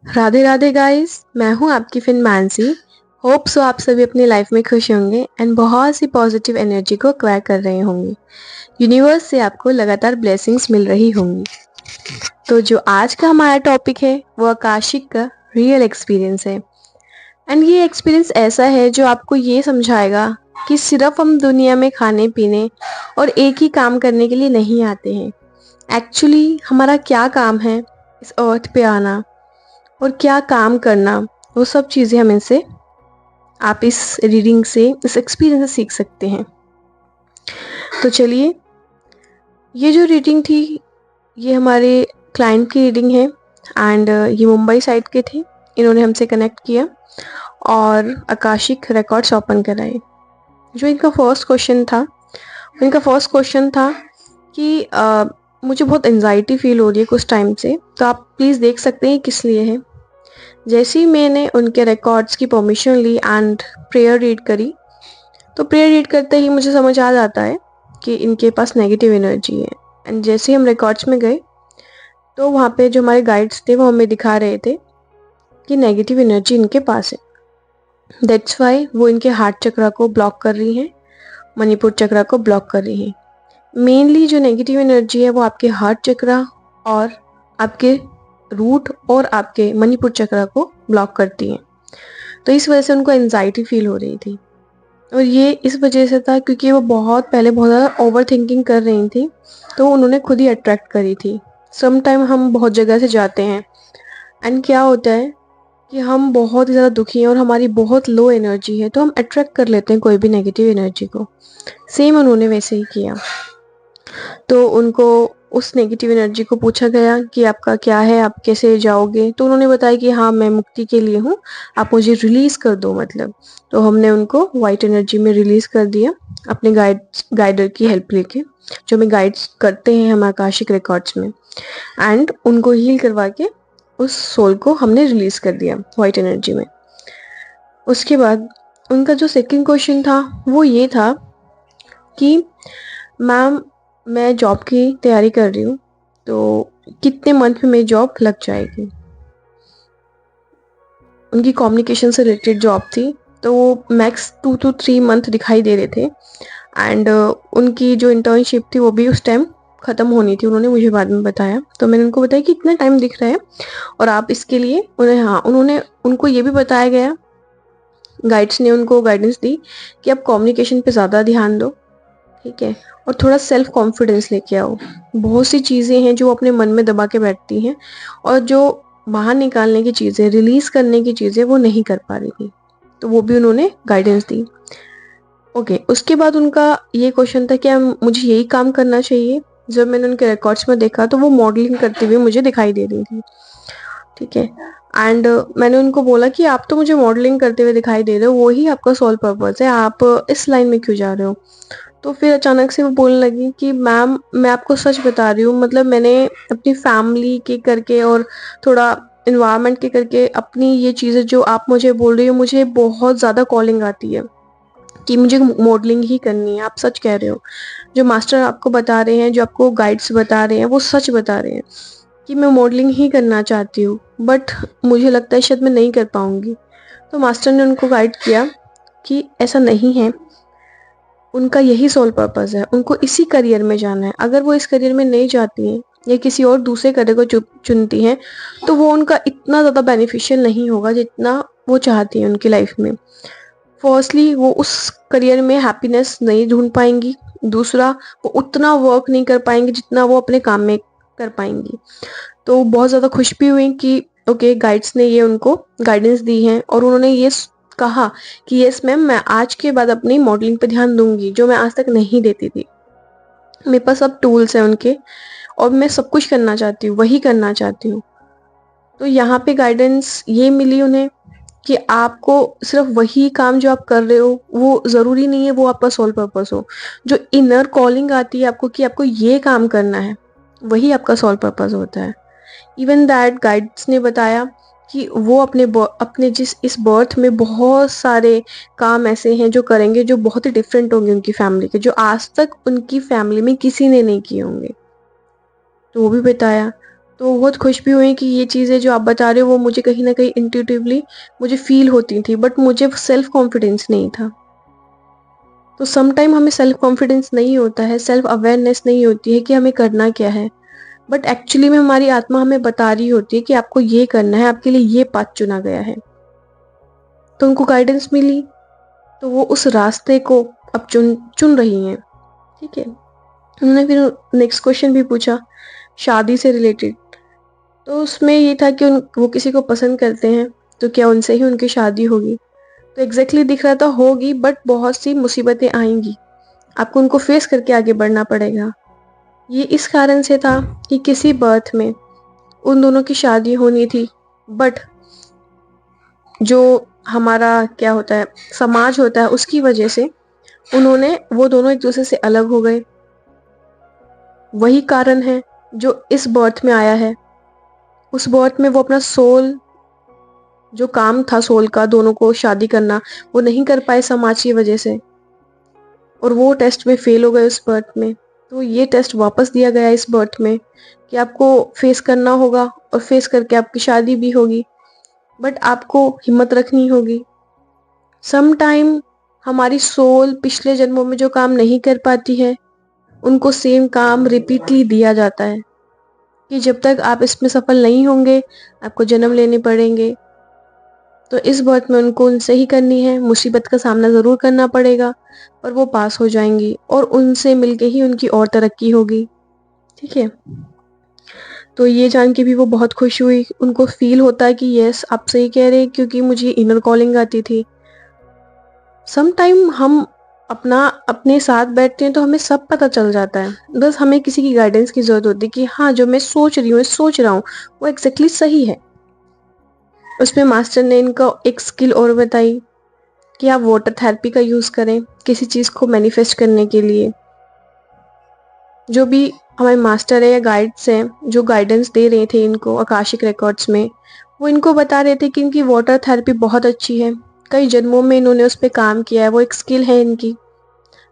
Radhe Radhe guys, मैं हूं आपकी फ्रेंड मानसी। होप सो आप सभी अपनी लाइफ में खुश होंगे एंड बहुत सी पॉजिटिव एनर्जी को एक्वायर कर रहे होंगे। यूनिवर्स से आपको लगातार ब्लेसिंग्स मिल रही होंगी। तो जो आज का हमारा टॉपिक है वो आकाशिक का रियल एक्सपीरियंस है। एंड ये एक्सपीरियंस ऐसा है जो आपको ये समझाएगा कि सिर्फ हम दुनिया में खाने पीने और एक ही काम करने के लिए नहीं आते हैं। एक्चुअली हमारा क्या काम है इस अर्थ पे आना और क्या काम करना, वो सब चीज़ें हम इनसे आप इस रीडिंग से, इस एक्सपीरियंस से सीख सकते हैं। तो चलिए, ये जो रीडिंग थी ये हमारे क्लाइंट की रीडिंग है एंड ये मुंबई साइड के थे। इन्होंने हमसे कनेक्ट किया और आकाशिक रिकॉर्ड्स ओपन कराए। जो इनका फर्स्ट क्वेश्चन था कि मुझे बहुत एंजाइटी फील हो रही है कुछ टाइम से, तो आप प्लीज़ देख सकते हैं किस लिए है। जैसे ही मैंने उनके रिकॉर्ड्स की परमिशन ली एंड प्रेयर रीड करी, तो प्रेयर रीड करते ही मुझे समझ आ जाता है कि इनके पास नेगेटिव एनर्जी है। एंड जैसे ही हम रिकॉर्ड्स में गए तो वहाँ पे जो हमारे गाइड्स थे वो हमें दिखा रहे थे कि नेगेटिव एनर्जी इनके पास है। दैट्स वाई वो इनके हार्ट चक्रा को ब्लॉक कर रही हैं, मणिपुर चक्रा को ब्लॉक कर रही हैं। मेनली जो नेगेटिव एनर्जी है वो आपके हार्ट चक्रा और आपके रूट और आपके मणिपुर चक्रा को ब्लॉक करती है। तो इस वजह से उनको एंजाइटी फील हो रही थी और ये इस वजह से था क्योंकि वो बहुत ज़्यादा ओवर थिंकिंग कर रही थी, तो उन्होंने खुद ही अट्रैक्ट करी थी। सम टाइम हम बहुत जगह से जाते हैं एंड क्या होता है कि हम बहुत ही ज़्यादा दुखी हैं और हमारी बहुत लो एनर्जी है, तो हम अट्रैक्ट कर लेते हैं कोई भी नेगेटिव एनर्जी को। सेम उन्होंने वैसे ही किया। तो उनको उस नेगेटिव एनर्जी को पूछा गया कि आपका क्या है, आप कैसे जाओगे। तो उन्होंने बताया कि हाँ, मैं मुक्ति के लिए हूँ, आप मुझे रिलीज़ कर दो मतलब। तो हमने उनको वाइट एनर्जी में रिलीज़ कर दिया अपने गाइडर की हेल्प लेके, जो हमें गाइड्स करते हैं हम आकाशिक रिकॉर्ड्स में। एंड उनको हील करवा के उस सोल को हमने रिलीज़ कर दिया वाइट एनर्जी में। उसके बाद उनका जो सेकंड क्वेश्चन था वो ये था कि मैम, मैं जॉब की तैयारी कर रही हूँ, तो कितने मंथ में मेरी जॉब लग जाएगी। उनकी कम्युनिकेशन से रिलेटेड जॉब थी, तो वो मैक्स 2 to 3 मंथ दिखाई दे रहे थे। एंड उनकी जो इंटर्नशिप थी वो भी उस टाइम ख़त्म होनी थी, उन्होंने मुझे बाद में बताया। तो मैंने उनको बताया कि इतना टाइम दिख रहा है और आप इसके लिए उन्होंने उनको ये भी बताया गया, गाइड्स ने उनको गाइडेंस दी कि आप कम्युनिकेशन पे ज़्यादा ध्यान दो, ठीक है, और थोड़ा सेल्फ कॉन्फिडेंस लेके आओ। बहुत सी चीज़ें हैं जो अपने मन में दबा के बैठती हैं और जो बाहर निकालने की चीज़ें, रिलीज़ करने की चीज़ें वो नहीं कर पा रही थी, तो वो भी उन्होंने गाइडेंस दी। ओके, उसके बाद उनका ये क्वेश्चन था क्या मुझे यही काम करना चाहिए। जब मैंने उनके रिकॉर्ड्स में देखा तो वो मॉडलिंग करते हुए मुझे दिखाई दे रही थी, ठीक है। एंड मैंने उनको बोला कि आप तो मुझे मॉडलिंग करते हुए दिखाई दे रहे हो, वही आपका सोल पर्पस है, आप इस लाइन में क्यों जा रहे हो। तो फिर अचानक से वो बोलने लगी कि मैम, मैं आपको सच बता रही हूँ, मतलब मैंने अपनी फैमिली के करके और थोड़ा इन्वायरमेंट के करके अपनी ये चीज़ें जो आप मुझे बोल रही हो, मुझे बहुत ज़्यादा कॉलिंग आती है कि मुझे मॉडलिंग ही करनी है। आप सच कह रहे हो, जो मास्टर आपको बता रहे हैं, जो आपको गाइड्स बता रहे हैं, वो सच बता रहे हैं कि मैं मॉडलिंग ही करना चाहती हूँ, बट मुझे लगता है शायद मैं नहीं कर पाऊँगी। तो मास्टर ने उनको गाइड किया कि ऐसा नहीं है, उनका यही सोल पर्पस है, उनको इसी करियर में जाना है। अगर वो इस करियर में नहीं जाती हैं या किसी और दूसरे करियर को चुनती हैं, तो वो उनका इतना ज़्यादा बेनिफिशियल नहीं होगा जितना वो चाहती हैं उनकी लाइफ में। फर्स्टली, वो उस करियर में हैप्पीनेस नहीं ढूंढ पाएंगी। दूसरा, वो उतना वर्क नहीं कर पाएंगी जितना वो अपने काम में कर पाएंगी। तो बहुत ज़्यादा खुश भी हुई कि ओके, गाइड्स ने ये उनको गाइडेंस दी है और उन्होंने ये कहा कि यस मैम, मैं आज के बाद अपनी मॉडलिंग पे ध्यान दूंगी, जो मैं आज तक नहीं देती थी। मेरे पास अब टूल्स हैं उनके और मैं सब कुछ करना चाहती हूँ, वही करना चाहती हूँ। तो यहाँ पे गाइडेंस ये मिली उन्हें कि आपको सिर्फ वही काम जो आप कर रहे हो, वो ज़रूरी नहीं है वो आपका सोल पर्पस हो। जो इनर कॉलिंग आती है आपको कि आपको ये काम करना है, वही आपका सोल पर्पस होता है। इवन दैट गाइड्स ने बताया कि वो अपने जिस इस बर्थ में बहुत सारे काम ऐसे हैं जो करेंगे, जो बहुत ही डिफरेंट होंगे उनकी फैमिली के, जो आज तक उनकी फैमिली में किसी ने नहीं किए होंगे, तो वो भी बताया। तो वो बहुत खुश भी हुई कि ये चीज़ें जो आप बता रहे हो वो मुझे कहीं न कहीं इंट्यूटिवली मुझे फ़ील होती थी, बट मुझे सेल्फ कॉन्फिडेंस नहीं था। तो सम टाइम हमें सेल्फ कॉन्फिडेंस नहीं होता है, सेल्फ अवेयरनेस नहीं होती है कि हमें करना क्या है। बट एक्चुअली में हमारी आत्मा हमें बता रही होती है कि आपको ये करना है, आपके लिए ये पाथ चुना गया है। तो उनको गाइडेंस मिली, तो वो उस रास्ते को अब चुन चुन रही हैं, ठीक है। उन्होंने फिर नेक्स्ट क्वेश्चन भी पूछा शादी से रिलेटेड। तो उसमें ये था कि वो किसी को पसंद करते हैं, तो क्या उनसे ही उनकी शादी होगी? तो एग्जैक्टली दिख रहा था होगी, बट बहुत सी मुसीबतें आएंगी, आपको उनको फेस करके आगे बढ़ना पड़ेगा। ये इस कारण से था कि किसी बर्थ में उन दोनों की शादी होनी थी, बट जो हमारा क्या होता है, समाज होता है, उसकी वजह से वो दोनों एक दूसरे से अलग हो गए। वही कारण है जो इस बर्थ में आया है। उस बर्थ में वो अपना सोल, जो काम था सोल का दोनों को शादी करना, वो नहीं कर पाए समाज की वजह से, और वो टेस्ट में फेल हो गए उस बर्थ में। तो ये टेस्ट वापस दिया गया इस बर्थ में कि आपको फेस करना होगा, और फेस करके आपकी शादी भी होगी, बट आपको हिम्मत रखनी होगी। सम टाइम हमारी सोल पिछले जन्मों में जो काम नहीं कर पाती है, उनको सेम काम रिपीटली दिया जाता है कि जब तक आप इसमें सफल नहीं होंगे, आपको जन्म लेने पड़ेंगे। तो इस बर्थ में उनको उनसे ही करनी है, मुसीबत का सामना ज़रूर करना पड़ेगा, पर वो पास हो जाएंगी और उनसे मिलके ही उनकी और तरक्की होगी, ठीक है। तो ये जान के भी वो बहुत खुश हुई, उनको फील होता है कि यस आप सही कह रहे हैं, क्योंकि मुझे इनर कॉलिंग आती थी। सम टाइम हम अपने साथ बैठते हैं तो हमें सब पता चल जाता है, बस हमें किसी की गाइडेंस की ज़रूरत होती है कि हाँ जो मैं सोच रही हूँ, सोच रहा हूँ, वो एग्जैक्टली सही है। उसमें मास्टर ने इनको एक स्किल और बताई कि आप वाटर थेरेपी का यूज़ करें किसी चीज़ को मैनिफेस्ट करने के लिए। जो भी हमारे मास्टर है या गाइड्स हैं जो गाइडेंस दे रहे थे इनको आकाशिक रिकॉर्ड्स में, वो इनको बता रहे थे कि इनकी वाटर थेरेपी बहुत अच्छी है, कई जन्मों में इन्होंने उस पर काम किया है, वो एक स्किल है इनकी।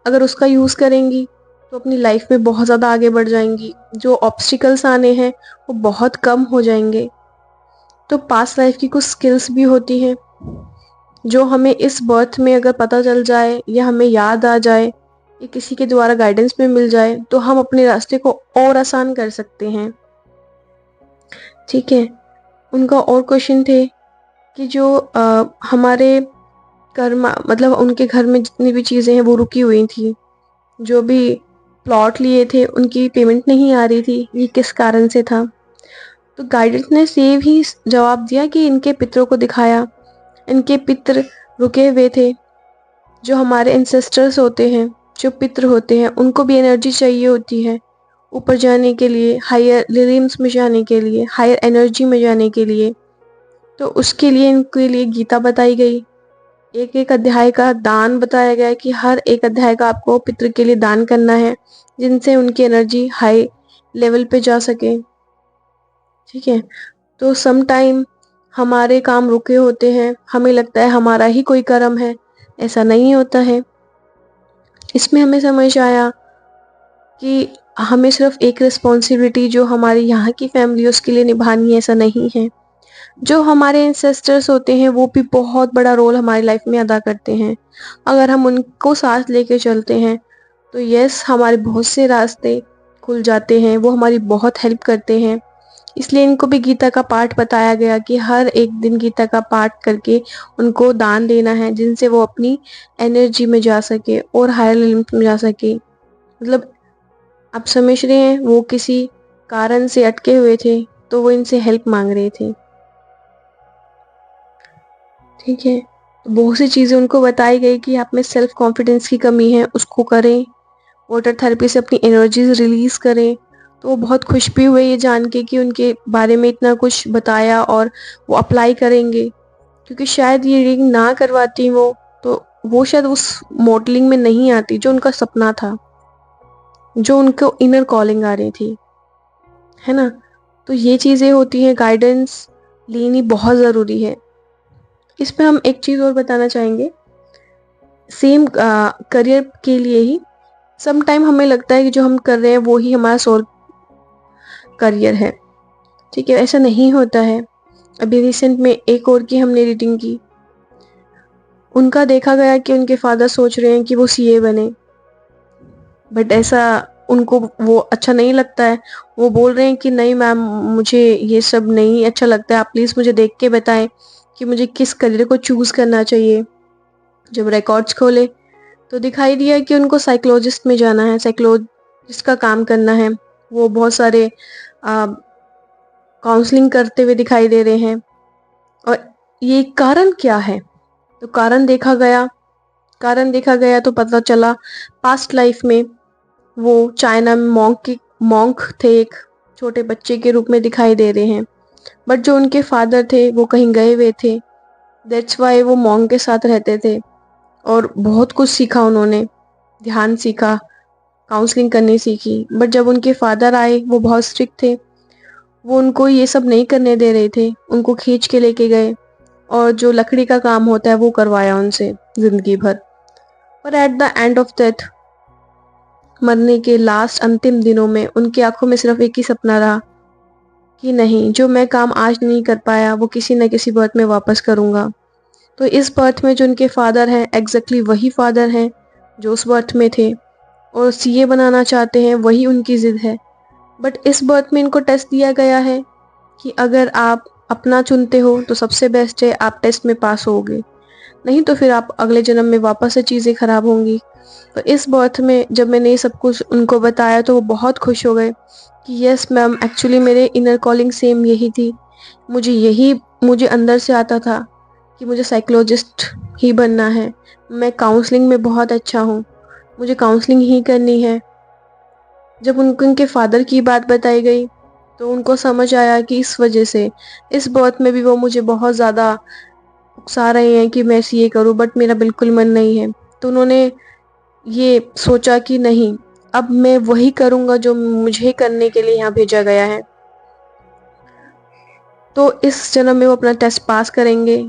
अगर उसका यूज़ करेंगी तो अपनी लाइफ में बहुत ज़्यादा आगे बढ़ जाएंगी, जो ऑब्स्टिकल्स आने हैं वो बहुत कम हो जाएंगे। तो पास्ट लाइफ की कुछ स्किल्स भी होती हैं जो हमें इस बर्थ में अगर पता चल जाए या हमें याद आ जाए या किसी के द्वारा गाइडेंस में मिल जाए, तो हम अपने रास्ते को और आसान कर सकते हैं, ठीक है। उनका और क्वेश्चन थे कि जो हमारे कर्म, मतलब उनके घर में जितनी भी चीज़ें हैं वो रुकी हुई थी, जो भी प्लॉट लिए थे उनकी पेमेंट नहीं आ रही थी, ये किस कारण से था? तो गाइडेंस ने सेम ही जवाब दिया कि इनके पितरों को दिखाया, इनके पितर रुके हुए थे। जो हमारे एंसेस्टर्स होते हैं, जो पितृ होते हैं, उनको भी एनर्जी चाहिए होती है ऊपर जाने के लिए, हायर रिम्स में जाने के लिए, हायर एनर्जी में जाने के लिए। तो उसके लिए इनके लिए गीता बताई गई, एक एक अध्याय का दान बताया गया कि हर एक अध्याय का आपको पितृ के लिए दान करना है, जिनसे उनकी एनर्जी हाई लेवल पे जा सके, ठीक है। तो सम टाइम हमारे काम रुके होते हैं, हमें लगता है हमारा ही कोई कर्म है, ऐसा नहीं होता है। इसमें हमें समझ आया कि हमें सिर्फ एक रिस्पॉन्सिबिलिटी जो हमारी यहाँ की फैमिली उसके लिए निभानी है, ऐसा नहीं है। जो हमारे एंसेस्टर्स होते हैं वो भी बहुत बड़ा रोल हमारी लाइफ में अदा करते हैं। अगर हम उनको साथ लेके चलते हैं तो यस हमारे बहुत से रास्ते खुल जाते हैं, वो हमारी बहुत हेल्प करते हैं। इसलिए इनको भी गीता का पाठ बताया गया कि हर एक दिन गीता का पाठ करके उनको दान देना है, जिनसे वो अपनी एनर्जी में जा सके और हायर लिमिट में जा सके। मतलब आप समझ रहे हैं, वो किसी कारण से अटके हुए थे तो वो इनसे हेल्प मांग रहे थे, ठीक है। तो बहुत सी चीज़ें उनको बताई गई कि आप में सेल्फ कॉन्फिडेंस की कमी है, उसको करें, वाटर थेरेपी से अपनी एनर्जीज रिलीज करें। तो वो बहुत खुश भी हुए ये जान के कि उनके बारे में इतना कुछ बताया और वो अप्लाई करेंगे, क्योंकि शायद ये रीडिंग ना करवाती तो वो शायद उस मॉडलिंग में नहीं आती जो उनका सपना था, जो उनको इनर कॉलिंग आ रही थी, है ना। तो ये चीज़ें होती हैं, गाइडेंस लेनी बहुत ज़रूरी है। इसमें हम एक चीज़ और बताना चाहेंगे, सेम करियर के लिए ही सम टाइम हमें लगता है कि जो हम कर रहे हैं वो ही हमारा सोल करियर है, ठीक है, ऐसा नहीं होता है। अभी रिसेंट में एक और की हमने रीडिंग की, उनका देखा गया कि उनके फादर सोच रहे हैं कि वो सीए बने, बट ऐसा उनको वो अच्छा नहीं लगता है। वो बोल रहे हैं कि नहीं मैम, मुझे ये सब नहीं अच्छा लगता है, आप प्लीज़ मुझे देख के बताएं कि मुझे किस करियर को चूज़ करना चाहिए। जब रिकॉर्ड्स खोले तो दिखाई दिया कि उनको साइकोलॉजिस्ट में जाना है, साइकोलॉजिस्ट का काम करना है। वो बहुत सारे काउंसलिंग करते हुए दिखाई दे रहे हैं। और ये कारण क्या है? तो कारण देखा गया तो पता चला पास्ट लाइफ में वो चाइना में मॉन्क थे, एक छोटे बच्चे के रूप में दिखाई दे रहे हैं। बट जो उनके फादर थे वो कहीं गए हुए थे, दैट्स वाई वो मॉन्क के साथ रहते थे और बहुत कुछ सीखा उन्होंने, ध्यान सीखा, काउंसलिंग करनी सीखी। बट जब उनके फादर आए वो बहुत स्ट्रिक्ट थे, वो उनको ये सब नहीं करने दे रहे थे, उनको खींच के लेके गए और जो लकड़ी का काम होता है वो करवाया उनसे जिंदगी भर। पर at the end of death, मरने के लास्ट अंतिम दिनों में उनकी आंखों में सिर्फ एक ही सपना रहा कि नहीं, जो मैं काम आज नहीं कर पाया वो किसी न किसी बर्थ में वापस करूंगा। तो इस बर्थ में जो उनके फादर हैं एग्जैक्टली वही फादर हैं जो उस बर्थ में थे, और सीए बनाना चाहते हैं, वही उनकी जिद है। बट इस बर्थ में इनको टेस्ट दिया गया है कि अगर आप अपना चुनते हो तो सबसे बेस्ट है, आप टेस्ट में पास होगे, नहीं तो फिर आप अगले जन्म में वापस से चीज़ें खराब होंगी। तो इस बर्थ में जब मैंने ये सब कुछ उनको बताया तो वो बहुत खुश हो गए कि यस मैम, एक्चुअली मेरे इनर कॉलिंग सेम यही थी, मुझे अंदर से आता था कि मुझे साइकोलॉजिस्ट ही बनना है, मैं काउंसलिंग में बहुत अच्छा हूँ, मुझे काउंसलिंग ही करनी है। जब उनको उनके फादर की बात बताई गई तो उनको समझ आया कि इस वजह से इस बर्थ में भी वो मुझे बहुत ज़्यादा उकसा रहे हैं कि मैं सीए करूं, बट मेरा बिल्कुल मन नहीं है। तो उन्होंने ये सोचा कि नहीं, अब मैं वही करूंगा जो मुझे करने के लिए यहाँ भेजा गया है। तो इस जन्म में वो अपना टेस्ट पास करेंगे,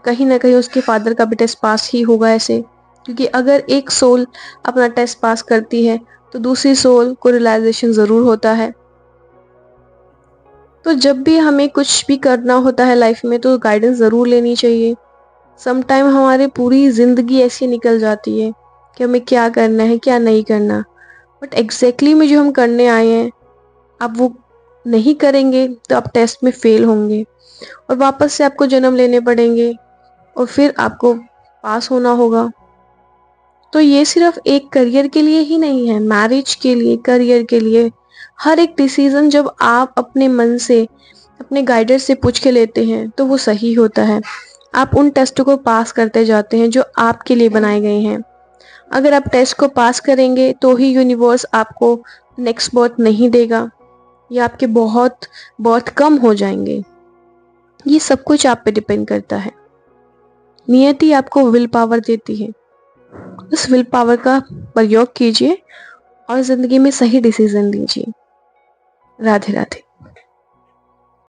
कहीं ना कहीं उसके फादर का भी टेस्ट पास ही होगा ऐसे, क्योंकि अगर एक सोल अपना टेस्ट पास करती है तो दूसरी सोल को रियलाइजेशन ज़रूर होता है। तो जब भी हमें कुछ भी करना होता है लाइफ में तो गाइडेंस ज़रूर लेनी चाहिए। समटाइम हमारी पूरी ज़िंदगी ऐसी निकल जाती है कि हमें क्या करना है क्या नहीं करना, बट एग्जैक्टली में जो हम करने आए हैं आप वो नहीं करेंगे तो आप टेस्ट में फेल होंगे और वापस से आपको जन्म लेने पड़ेंगे और फिर आपको पास होना होगा। तो ये सिर्फ एक करियर के लिए ही नहीं है, मैरिज के लिए, करियर के लिए, हर एक डिसीजन जब आप अपने मन से, अपने गाइडर से पूछ के लेते हैं तो वो सही होता है। आप उन टेस्ट को पास करते जाते हैं जो आपके लिए बनाए गए हैं। अगर आप टेस्ट को पास करेंगे तो ही यूनिवर्स आपको नेक्स्ट बर्थ नहीं देगा, या आपके बहुत बहुत कम हो जाएंगे। ये सब कुछ आप पे डिपेंड करता है। नियति आपको विल पावर देती है, उस विल पावर का प्रयोग कीजिए और ज़िंदगी में सही डिसीजन लीजिए। राधे राधे।